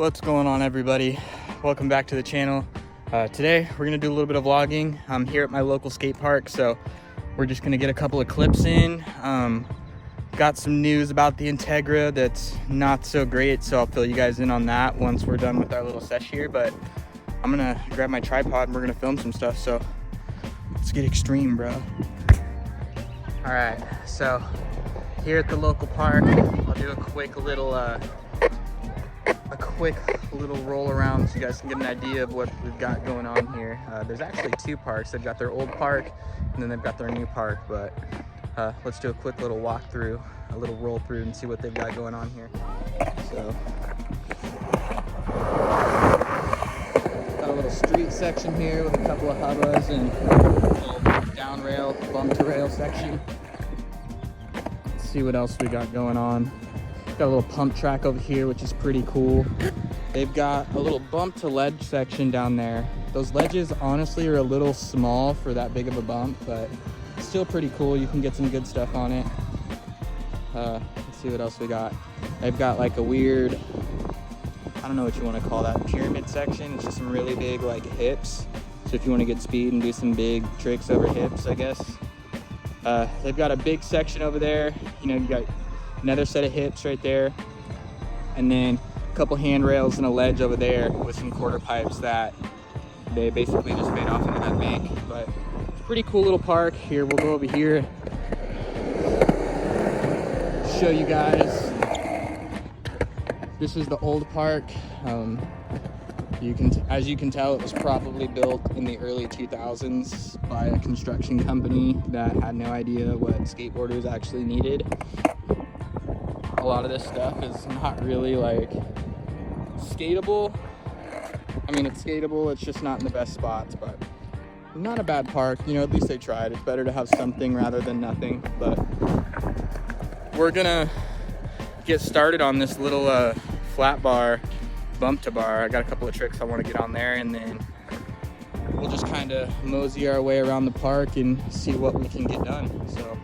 What's going on, everybody? Welcome back to the channel. Today we're gonna do a little bit of vlogging. I'm here at my local skate park, so we're just gonna get a couple of clips in. Got some news about the Integra that's not so great, so I'll fill you guys in on that once we're done with our little sesh here. But I'm gonna grab my tripod and we're gonna film some stuff, so let's get extreme, bro. All right, so here at the local park, I'll do a quick little roll around so you guys can get an idea of what we've got going on here. There's actually two parks. They've got their old park and then they've got their new park, but let's do a quick little walk through, a little roll through and see what they've got going on here. So got a little street section here with a couple of hubbas and a little down rail, bump to rail section. Let's see what else we got going on. Got a little pump track over here, which is pretty cool. They've got a little bump to ledge section down there. Those ledges honestly are a little small for that big of a bump, but still pretty cool. You can get some good stuff on it. Let's see what else we got. They've got like a weird, I don't know what you want to call that, pyramid section. It's just some really big like hips. So if you want to get speed and do some big tricks over hips, I guess. They've got a big section over there. You know, you got another set of hips right there, and then a couple handrails and a ledge over there with some quarter pipes that they basically just fade off into that bank. But it's a pretty cool little park. Here, we'll go over here, show you guys. This is the old park. As you can tell, it was probably built in the early 2000s by a construction company that had no idea what skateboarders actually needed. A lot of this stuff is not really like skateable. I mean, it's skateable, it's just not in the best spots, but not a bad park. You know, at least they tried. It's better to have something rather than nothing. But we're gonna get started on this little flat bar, bump to bar. I got a couple of tricks I want to get on there, and then we'll just kind of mosey our way around the park and see what we can get done. So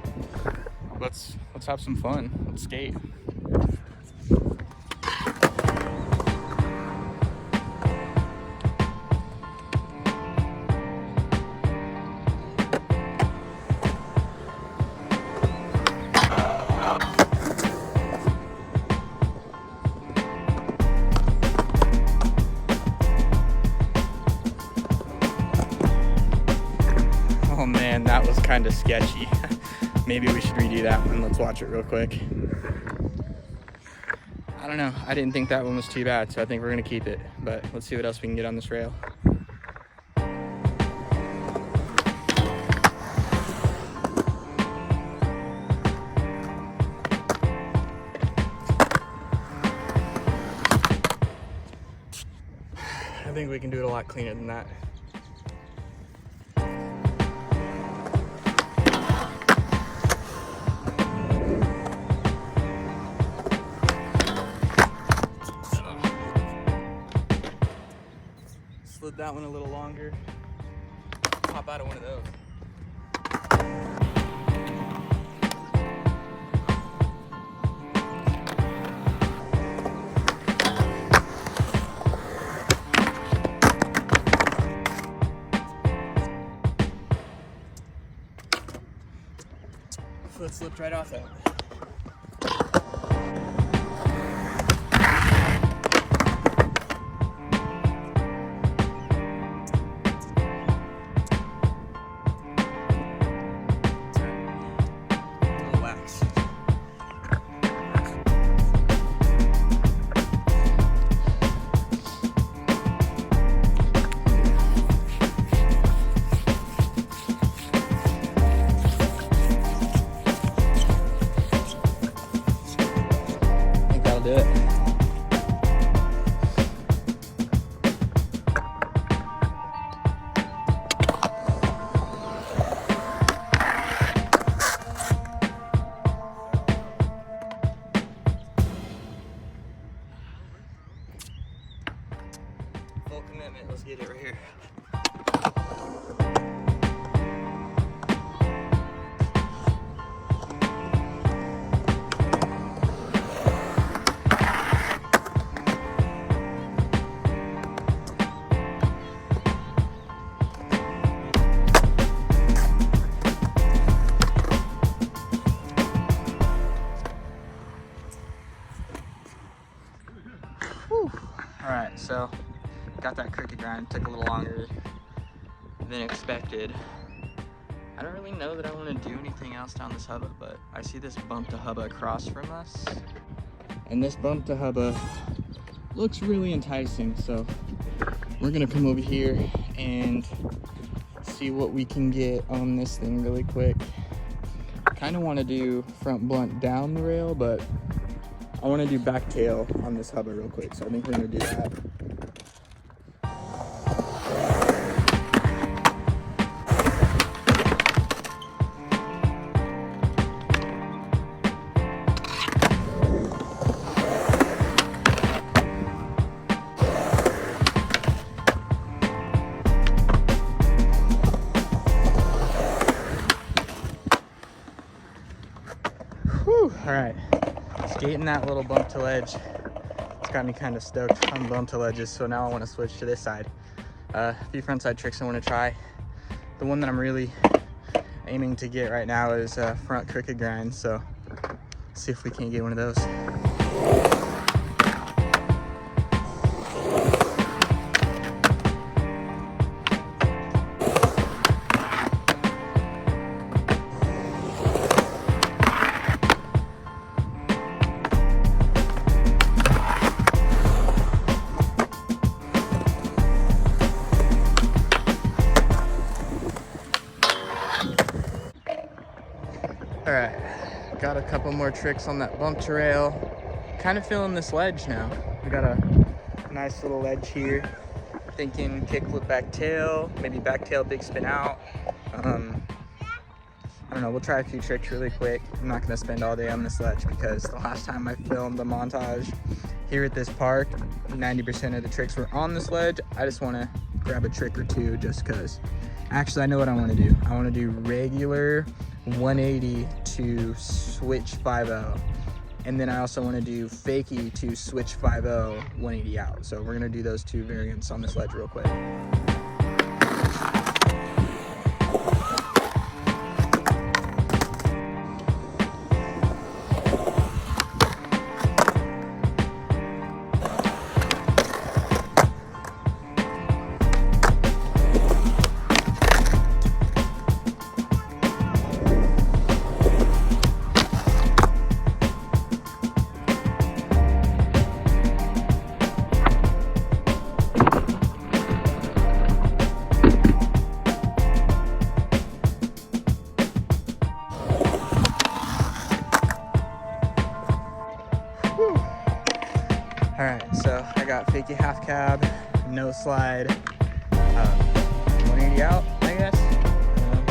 let's have some fun. Let's skate. Oh man, that was kind of sketchy. Maybe we should redo that one. Let's watch it real quick. I don't know. I didn't think that one was too bad, so I think we're gonna keep it. But let's see what else we can get on this rail. I think we can do it a lot cleaner than that. Slid that one a little longer. Pop out of one of those. Foot slipped right off that. Do it. Full commitment. Let's get it right here. All right, so got that crooked grind. Took a little longer than expected. I don't really know that I want to do anything else down this hubba, but I see this bump to hubba across from us. And this bump to hubba looks really enticing, so we're gonna come over here and see what we can get on this thing really quick. Kind of want to do front blunt down the rail, but I want to do back tail on this hubba real quick, so I think we're gonna do that. All right, skating that little bump to ledge, it's got me kind of stoked on bump to ledges, so now I want to switch to this side. A few frontside tricks I want to try. The one that I'm really aiming to get right now is front crooked grind, so let's see if we can't get one of those. All right, got a couple more tricks on that bump to rail. Kind of feeling this ledge now. We got a nice little ledge here. Thinking kickflip back tail, maybe back tail big spin out. I don't know, we'll try a few tricks really quick. I'm not gonna spend all day on this ledge because the last time I filmed the montage here at this park, 90% of the tricks were on this ledge. I just wanna grab a trick or two just cause. Actually, I know what I wanna do. I wanna do regular 180 to switch 5-0. And then I also want to do fakie to switch 5-0, 180 out. So we're going to do those two variants on this ledge real quick. All right, so I got fakie half cab, no slide, 180 out, I guess,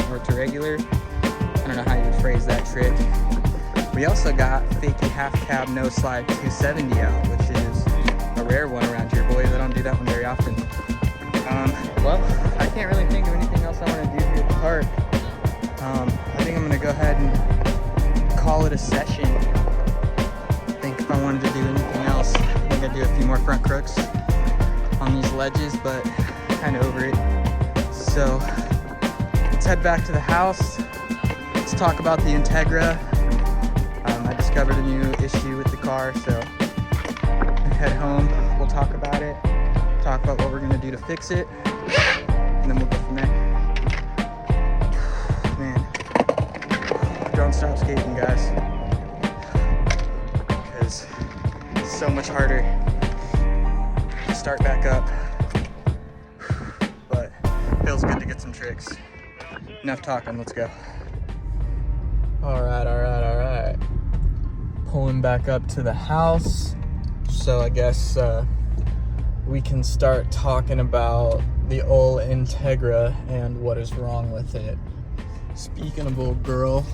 or to regular. I don't know how you would phrase that trick. We also got fakie half cab, no slide, 270 out, which is a rare one around here, boys. I don't do that one very often. Well, I can't really think of anything else I want to do here at the park. I think I'm gonna go ahead and call it a session. I think if I wanted to do anything else, I think I'd do a few more front crooks on these ledges, but kind of over it. So let's head back to the house. Let's talk about the Integra. I discovered a new issue with the car, so head home. We'll talk about it, talk about what we're gonna do to fix it, and then we'll go from there. Man, don't stop skating, guys, because it's so much harder to start back up, but it feels good to get some tricks. Enough talking, let's go. All right. Pulling back up to the house. So I guess we can start talking about the old Integra and what is wrong with it. Speaking of old girl,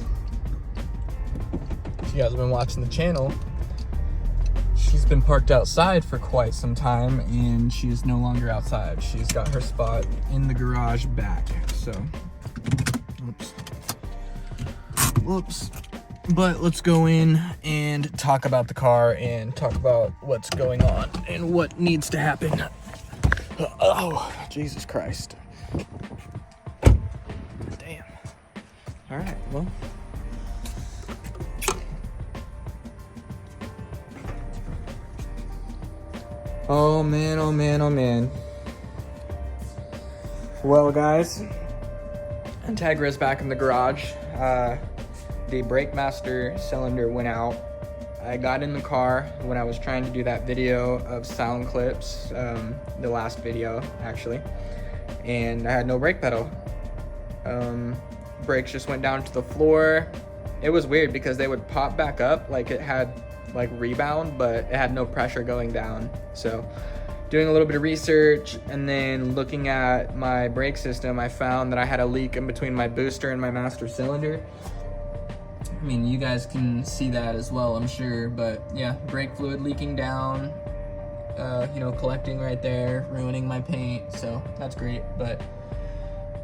if you guys have been watching the channel, she's been parked outside for quite some time and she is no longer outside. She's got her spot in the garage back. So, whoops. But let's go in and talk about the car and talk about what's going on and what needs to happen. Oh, Jesus Christ. Damn. All right, well. Oh man, oh man, oh man. Well guys, Integra is back in the garage. The brake master cylinder went out. I got in the car when I was trying to do that video of sound clips, the last video actually, and I had no brake pedal. Brakes just went down to the floor. It was weird because they would pop back up like it had like rebound, but it had no pressure going down. So doing a little bit of research and then looking at my brake system, I found that I had a leak in between my booster and my master cylinder. I mean, you guys can see that as well, I'm sure, but yeah, brake fluid leaking down, you know, collecting right there, ruining my paint, so that's great. But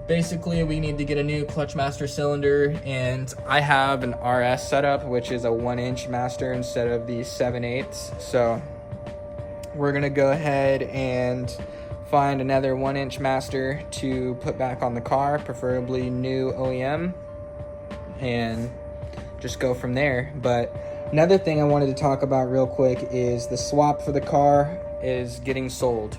basically we need to get a new clutch master cylinder, and I have an RS setup, which is a 1-inch master instead of the 7/8. So we're gonna go ahead and find another 1-inch master to put back on the car, preferably new OEM, and just go from there. But another thing I wanted to talk about real quick is the swap for the car is getting sold.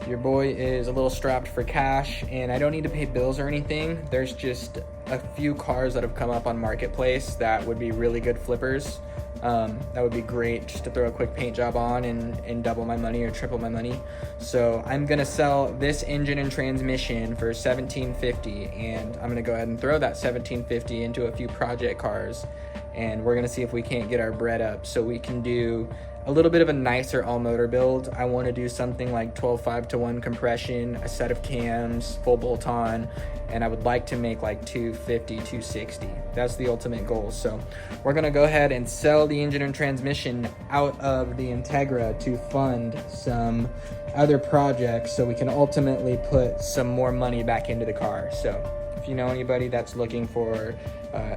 Your boy is a little strapped for cash, and I don't need to pay bills or anything. There's just a few cars that have come up on Marketplace that would be really good flippers. That would be great just to throw a quick paint job on and double my money or triple my money. So I'm gonna sell this engine and transmission for $1750, and I'm gonna go ahead and throw that $1750 into a few project cars, and we're gonna see if we can't get our bread up so we can do a little bit of a nicer all-motor build. I want to do something like 12.5-to-1 compression, a set of cams, full bolt-on, and I would like to make like 250, 260. That's the ultimate goal. So we're going to go ahead and sell the engine and transmission out of the Integra to fund some other projects so we can ultimately put some more money back into the car. So if you know anybody that's looking for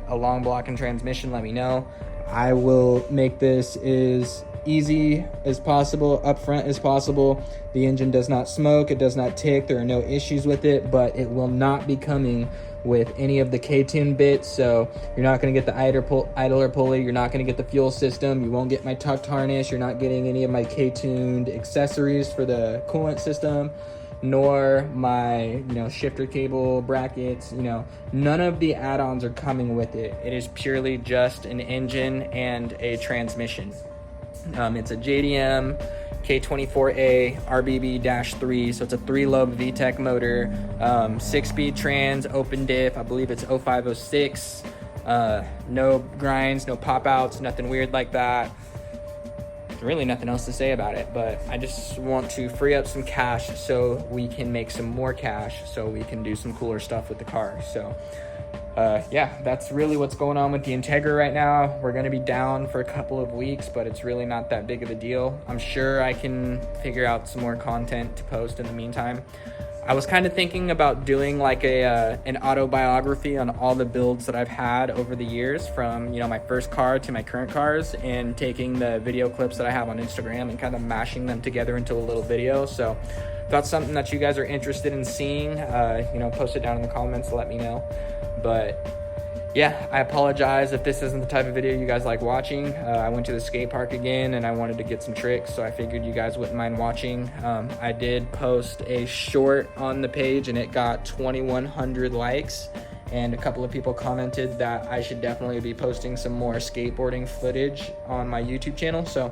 a long block and transmission, let me know. I will make this as easy as possible, upfront as possible. The engine does not smoke, it does not tick, there are no issues with it, but it will not be coming with any of the K-tune bits. So you're not going to get the idler pulley, you're not going to get the fuel system, you won't get my tucked harness, you're not getting any of my K-tuned accessories for the coolant system, nor my shifter cable, brackets. None of the add-ons are coming with it. It is purely just an engine and a transmission. It's a JDM K24A RBB-3, so it's a 3-lobe VTEC motor, 6-speed trans, open diff, I believe it's 0506, no grinds, no pop-outs, nothing weird like that. There's really nothing else to say about it, but I just want to free up some cash so we can make some more cash so we can do some cooler stuff with the car. So yeah, that's really what's going on with the Integra right now. We're going to be down for a couple of weeks, but it's really not that big of a deal. I'm sure I can figure out some more content to post in the meantime. I was kind of thinking about doing like an autobiography on all the builds that I've had over the years, from my first car to my current cars, and taking the video clips that I have on Instagram and kind of mashing them together into a little video. So if that's something that you guys are interested in seeing, post it down in the comments, let me know. But yeah, I apologize if this isn't the type of video you guys like watching. I went to the skate park again and I wanted to get some tricks, so I figured you guys wouldn't mind watching. I did post a short on the page and it got 2,100 likes, and a couple of people commented that I should definitely be posting some more skateboarding footage on my YouTube channel. So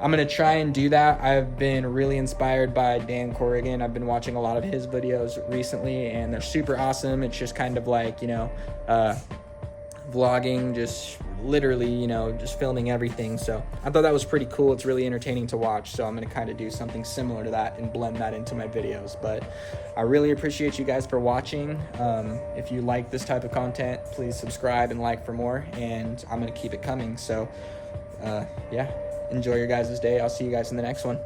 I'm gonna try and do that. I've been really inspired by Dan Corrigan. I've been watching a lot of his videos recently and they're super awesome. It's just kind of like, vlogging, just literally, just filming everything. So I thought that was pretty cool. It's really entertaining to watch. So I'm gonna kind of do something similar to that and blend that into my videos. But I really appreciate you guys for watching. If you like this type of content, please subscribe and like for more, and I'm gonna keep it coming. So yeah. Enjoy your guys' day. I'll see you guys in the next one.